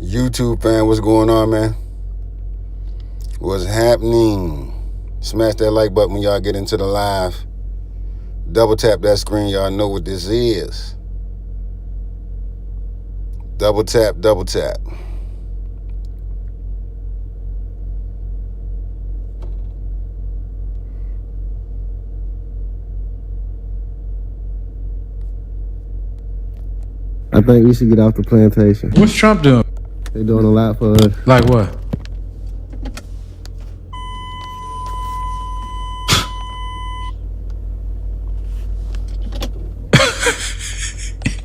YouTube fan, what's going on, man? What's happening? Smash that like button when y'all get into the live. Double tap that screen, y'all know what this is. Double tap, double tap. I think we should get off the plantation. What's Trump doing? They're doing a lot for us. Like what?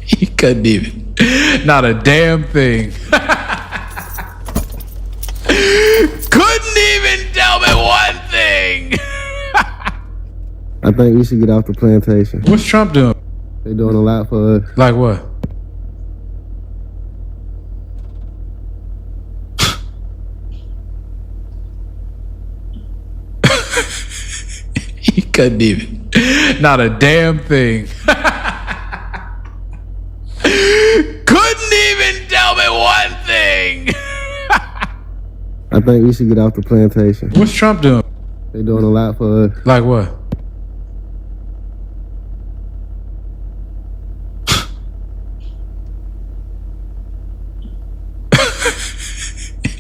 He couldn't even. Not a damn thing. Couldn't even tell me one thing. I think we should get off the plantation. What's Trump doing? They're doing a lot for us. Like what? He couldn't even. Not a damn thing. Couldn't even tell me one thing. I think we should get off the plantation. What's Trump doing? They're doing a lot for us. Like what?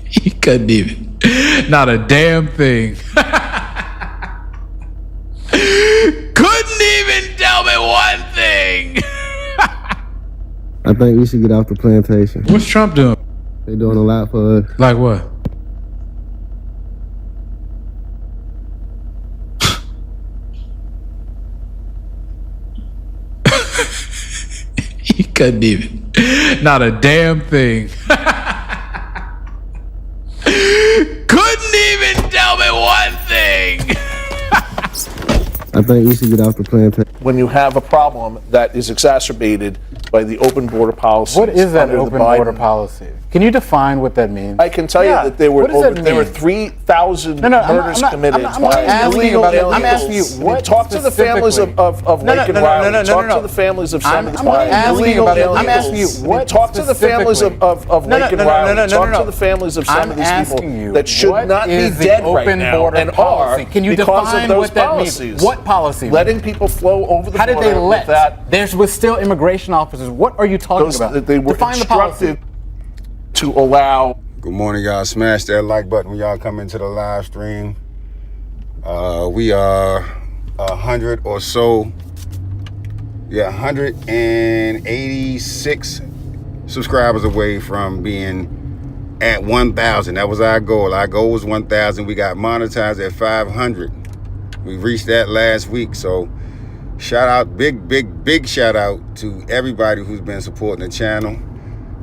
He couldn't even. Not a damn thing. Couldn't even tell me one thing. I think we should get off the plantation. What's Trump doing? They're doing a lot for us. Like what? He couldn't even. Not a damn thing. Couldn't even tell me one thing. I think we should get off the plantation. When you have a problem that is exacerbated by the open border policy. What is that open border policy? Can you define what that means? I can tell you that there were 3,000 murders committed. I'm asking you what talk to the families of Lake and Riley. Talk to the families of some of these illegal aliens. I'm asking you what talk to the families of Lake and Riley. Talk to the families of some of these people that should not be dead right now and are because of those policies. What policy? Letting people flow over the border. How did they let? There was still immigration officers. What are you talking about? They were instructed to allow. Good morning, y'all. Smash that like button when y'all come into the live stream. We are 100 or so. Yeah, 186 subscribers away from being at 1,000. That was our goal. Our goal was 1,000. We got monetized at 500. We reached that last week. So shout out, big shout out to everybody who's been supporting the channel.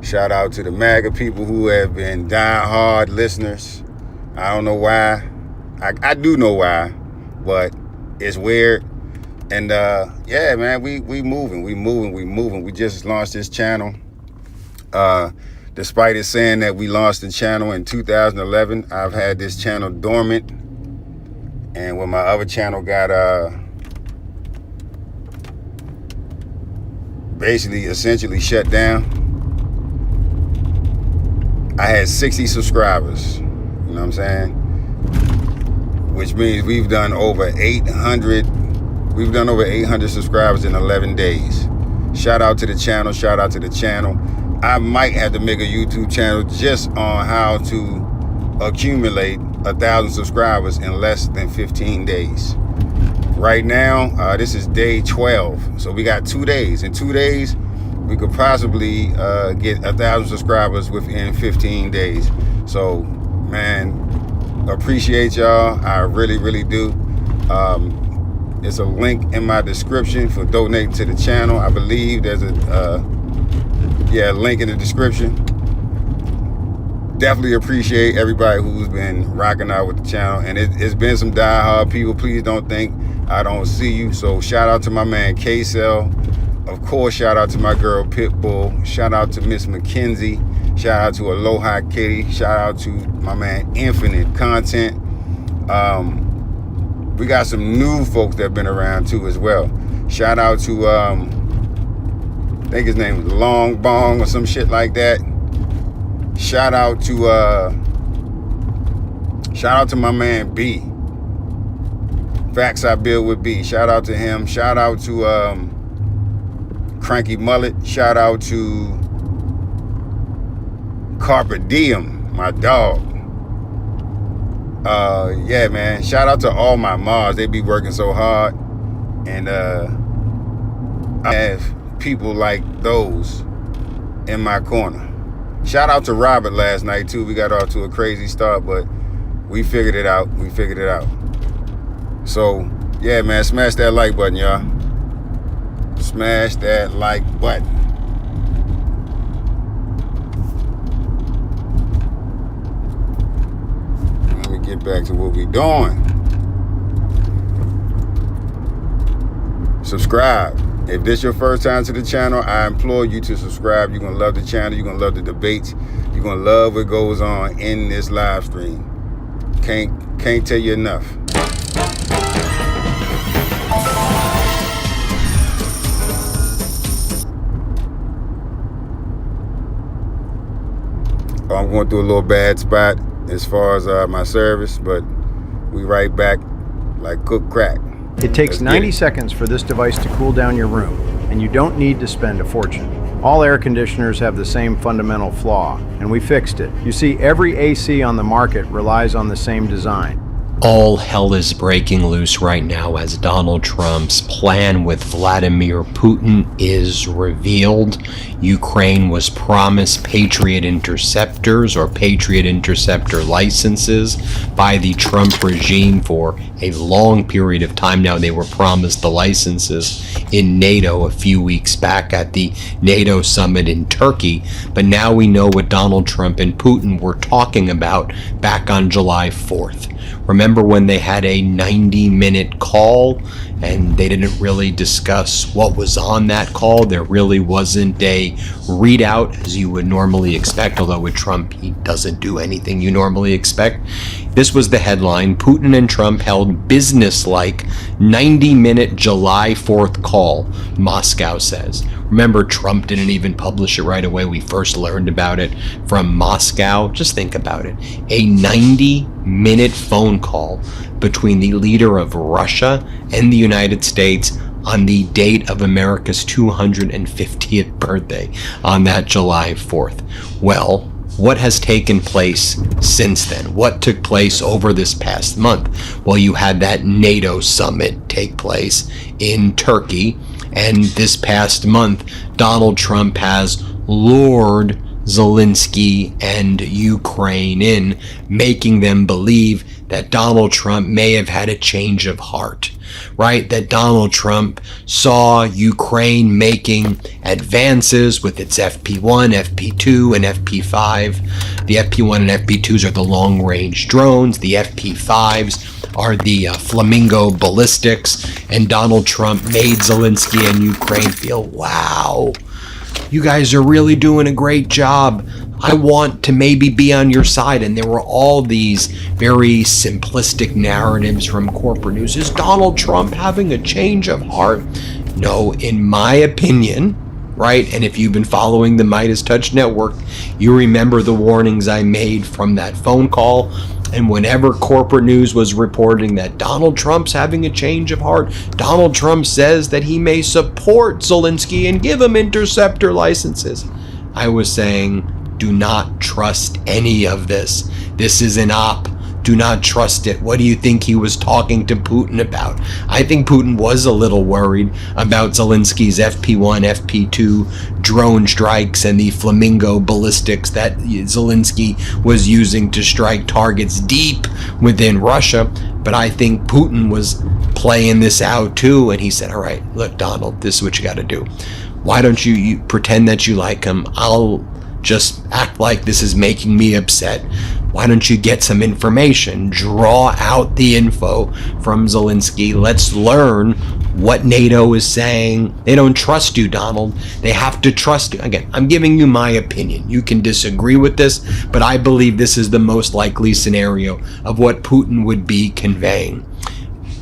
Shout out to the MAGA people who have been die-hard listeners. I don't know why. I do know why, but it's weird. And yeah, man, we moving. We just launched this channel. Despite it saying that we launched the channel in 2011, I've had this channel dormant. And when my other channel got essentially shut down, I had 60 subscribers, you know what I'm saying? Which means we've done over 800 subscribers in 11 days. Shout out to the channel, I might have to make a YouTube channel just on how to accumulate 1,000 subscribers in less than 15 days. Right now, this is day 12, so we got 2 days. In 2 days, we could possibly get 1,000 subscribers within 15 days. So, man, appreciate y'all. I really do. It's a link in my description for donating to the channel. I believe there's a link in the description. Definitely appreciate everybody who's been rocking out with the channel. And it's been some diehard people. Please don't think I don't see you. So shout out to my man K-Cell. Of course, shout out to my girl Pitbull. Shout out to Miss McKenzie. Shout out to Aloha Kitty. Shout out to my man Infinite Content. We got some new folks that have been around too as well. Shout out to I think his name was Long Bong or some shit like that. Shout out to my man B. Facts I Build with B. Shout out to him. Shout out to Cranky Mullet. Shout out to Carpe Diem, my dog. Yeah, man. Shout out to all my moms. They be working so hard. And I have people like those in my corner. Shout out to Robert last night too. We got off to a crazy start, but we figured it out. So, yeah, man, smash that like button, y'all. Smash that like button. Let me get back to what we doing. Subscribe. If this your first time to the channel, I implore you to subscribe. You're going to love the channel. You're going to love the debates. You're going to love what goes on in this live stream. Can't tell you enough. I'm going through a little bad spot as far as my service, but we right back like cooked crack. It takes 90 seconds for this device to cool down your room, and you don't need to spend a fortune. All air conditioners have the same fundamental flaw, and we fixed it. You see, every AC on the market relies on the same design. All hell is breaking loose right now as Donald Trump's plan with Vladimir Putin is revealed. Ukraine was promised Patriot interceptors or Patriot interceptor licenses by the Trump regime for a long period of time now. They were promised the licenses in NATO a few weeks back at the NATO summit in Turkey, but now we know what Donald Trump and Putin were talking about back on July 4th. Remember when they had a 90-minute call and they didn't really discuss what was on that call? There really wasn't a readout as you would normally expect, although with Trump, he doesn't do anything you normally expect. This was the headline. Putin and Trump held business-like 90-minute July 4th call, Moscow says. Remember, Trump didn't even publish it right away. We first learned about it from Moscow. Just think about it. A 90-minute phone call between the leader of Russia and the United States on the date of America's 250th birthday on that July 4th. Well, what has taken place since then? What took place over this past month? Well, you had that NATO summit take place in Turkey, and this past month, Donald Trump has lured Zelensky and Ukraine in, making them believe that Donald Trump may have had a change of heart, right? That Donald Trump saw Ukraine making advances with its FP1, FP2, and FP5. The FP1 and FP2s are the long-range drones. The FP5s are the Flamingo ballistics. And Donald Trump made Zelensky and Ukraine feel, wow, you guys are really doing a great job. I want to maybe be on your side. And there were all these very simplistic narratives from corporate news. Is Donald Trump having a change of heart? No, in my opinion, right? And if you've been following the Midas Touch Network, you remember the warnings I made from that phone call. And whenever corporate news was reporting that Donald Trump's having a change of heart, Donald Trump says that he may support Zelensky and give him interceptor licenses, I was saying, do not trust any of this. This is an op. Do not trust it. What do you think he was talking to Putin about? I think Putin was a little worried about Zelensky's FP1, FP2 drone strikes and the Flamingo ballistics that Zelensky was using to strike targets deep within Russia. But I think Putin was playing this out too. And he said, all right, look, Donald, this is what you got to do. Why don't you pretend that you like him? I'll just act like this is making me upset. Why don't you get some information? Draw out the info from Zelensky. Let's learn what NATO is saying. They don't trust you, Donald. They have to trust you. Again, I'm giving you my opinion. You can disagree with this, but I believe this is the most likely scenario of what Putin would be conveying.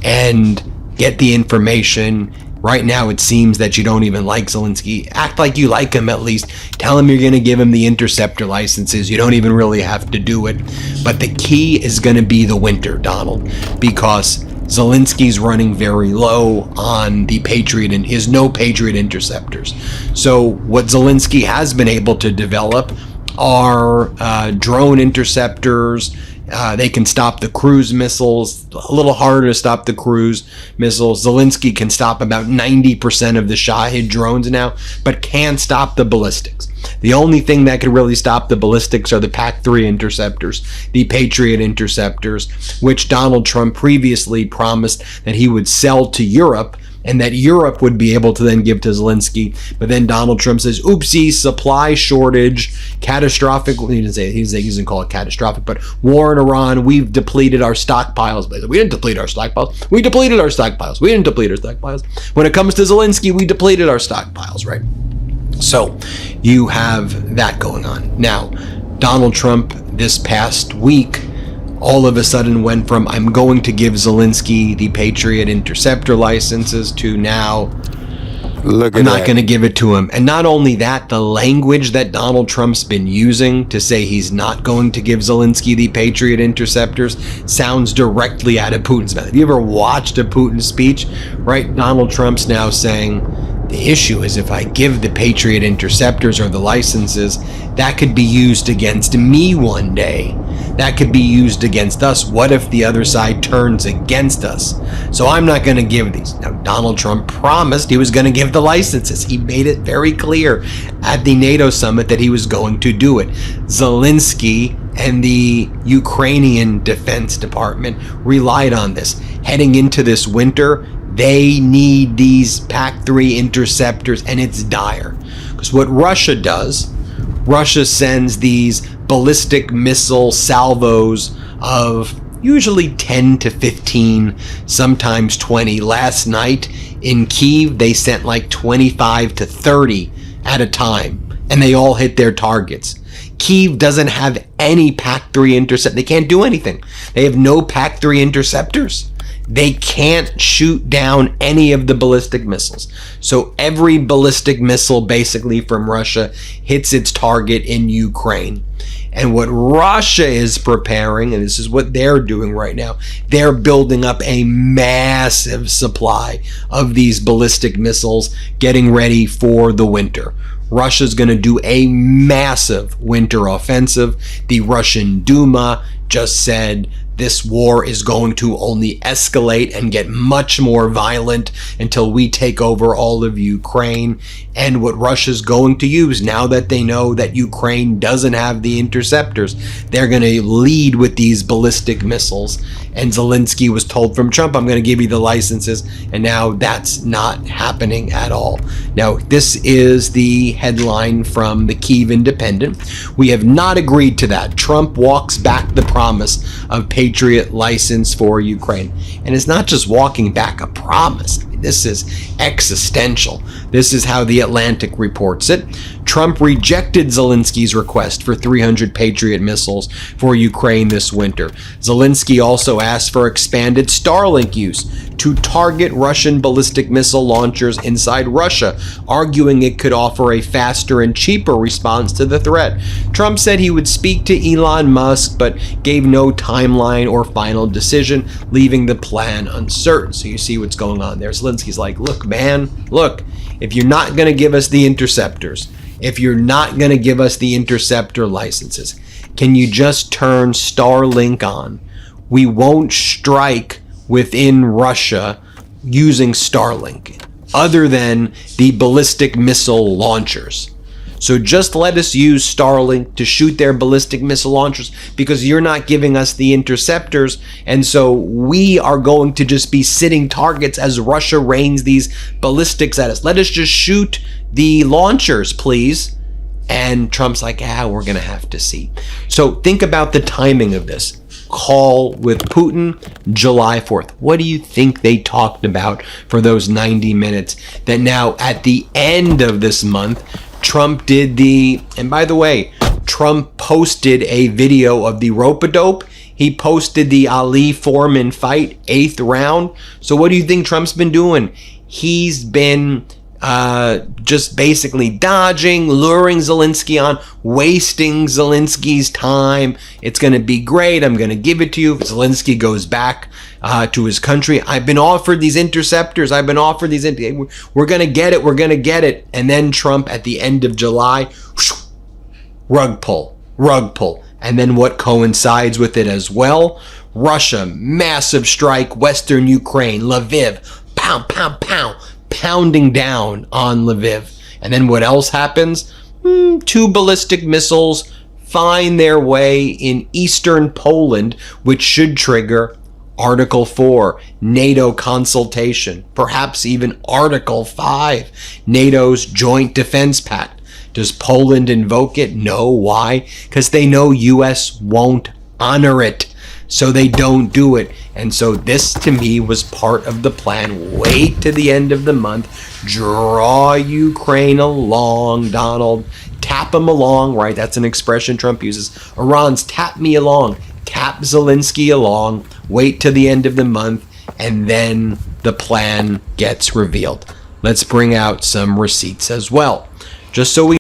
And get the information, Right now, it seems that you don't even like Zelensky. Act like you like him at least. Tell him you're going to give him the interceptor licenses. You don't even really have to do it. But the key is going to be the winter, Donald, because Zelensky's running very low on the Patriot and his no Patriot interceptors. So what Zelensky has been able to develop are drone interceptors. They can stop the cruise missiles. A little harder to stop the cruise missiles. Zelensky can stop about 90% of the Shahid drones now, but can't stop the ballistics. The only thing that could really stop the ballistics are the PAC-3 interceptors, the Patriot interceptors, which Donald Trump previously promised that he would sell to Europe, and that Europe would be able to then give to Zelensky. But then Donald Trump says, oopsie, supply shortage, catastrophic. He didn't call it catastrophic, but war in Iran, we've depleted our stockpiles. We didn't deplete our stockpiles. We depleted our stockpiles. We didn't deplete our stockpiles. When it comes to Zelensky, we depleted our stockpiles, right? So you have that going on. Now, Donald Trump this past week all of a sudden went from I'm going to give Zelensky the Patriot interceptor licenses to now I'm not going to give it to him. And not only that, the language that Donald Trump's been using to say he's not going to give Zelensky the Patriot interceptors sounds directly out of Putin's mouth. Have you ever watched a Putin speech? Right? Donald Trump's now saying the issue is if I give the Patriot interceptors or the licenses, that could be used against me one day. That could be used against us. What if the other side turns against us? So I'm not going to give these. Now, Donald Trump promised he was going to give the licenses. He made it very clear at the NATO summit that he was going to do it. Zelensky and the Ukrainian Defense Department relied on this. Heading into this winter, they need these PAC-3 interceptors, and it's dire. Because what Russia does, Russia sends these ballistic missile salvos of usually 10 to 15, sometimes 20. Last night in Kyiv, they sent like 25 to 30 at a time, and they all hit their targets. Kyiv doesn't have any PAC-3 intercept. They can't do anything. They have no PAC-3 interceptors. They can't shoot down any of the ballistic missiles. So every ballistic missile basically from Russia hits its target in Ukraine. And what Russia is preparing, and this is what they're doing right now, they're building up a massive supply of these ballistic missiles, getting ready for the winter. Russia's going to do a massive winter offensive. The Russian Duma just said this war is going to only escalate and get much more violent until we take over all of Ukraine. And what Russia's going to use, now that they know that Ukraine doesn't have the interceptors, they're going to lead with these ballistic missiles. And Zelensky was told from Trump, I'm going to give you the licenses. And now that's not happening at all. Now, this is the headline from the Kyiv Independent. We have not agreed to that. Trump walks back the promise of Patriot license for Ukraine. And it's not just walking back a promise. This is existential. This is how The Atlantic reports it. Trump rejected Zelensky's request for 300 Patriot missiles for Ukraine this winter. Zelensky also asked for expanded Starlink use to target Russian ballistic missile launchers inside Russia, arguing it could offer a faster and cheaper response to the threat. Trump said he would speak to Elon Musk, but gave no timeline or final decision, leaving the plan uncertain. So you see what's going on there. Zelensky's like, look, man, look, if you're not going to give us the interceptors, if you're not going to give us the interceptor licenses, can you just turn Starlink on? We won't strike within Russia using Starlink, other than the ballistic missile launchers. So just let us use Starlink to shoot their ballistic missile launchers, because you're not giving us the interceptors, and so we are going to just be sitting targets as Russia rains these ballistics at us. Let us just shoot the launchers, please. And Trump's like, we're going to have to see. So think about the timing of this. Call with Putin, July 4th. What do you think they talked about for those 90 minutes that now at the end of this month, Trump did and by the way, Trump posted a video of the rope-a-dope. He posted the Ali Foreman fight, 8th round. So what do you think Trump's been doing? he's been just basically dodging, luring Zelensky on, wasting Zelensky's time. It's going to be great. I'm going to give it to you. If Zelensky goes back to his country, I've been offered these interceptors. I've been offered these. We're going to get it. We're going to get it. And then Trump at the end of July, rug pull. And then what coincides with it as well? Russia, massive strike, Western Ukraine, Lviv, pow, pow, pow. Pounding down on Lviv. And then what else happens? 2 ballistic missiles find their way in eastern Poland, which should trigger Article 4, NATO consultation, perhaps even Article 5, NATO's Joint Defense Pact. Does Poland invoke it? No. Why? Because they know US won't honor it. So they don't do it. And so this, to me, was part of the plan. Wait to the end of the month. Draw Ukraine along, Donald. Tap them along, right? That's an expression Trump uses. Iran's tap me along. Tap Zelensky along. Wait to the end of the month. And then the plan gets revealed. Let's bring out some receipts as well. Just so we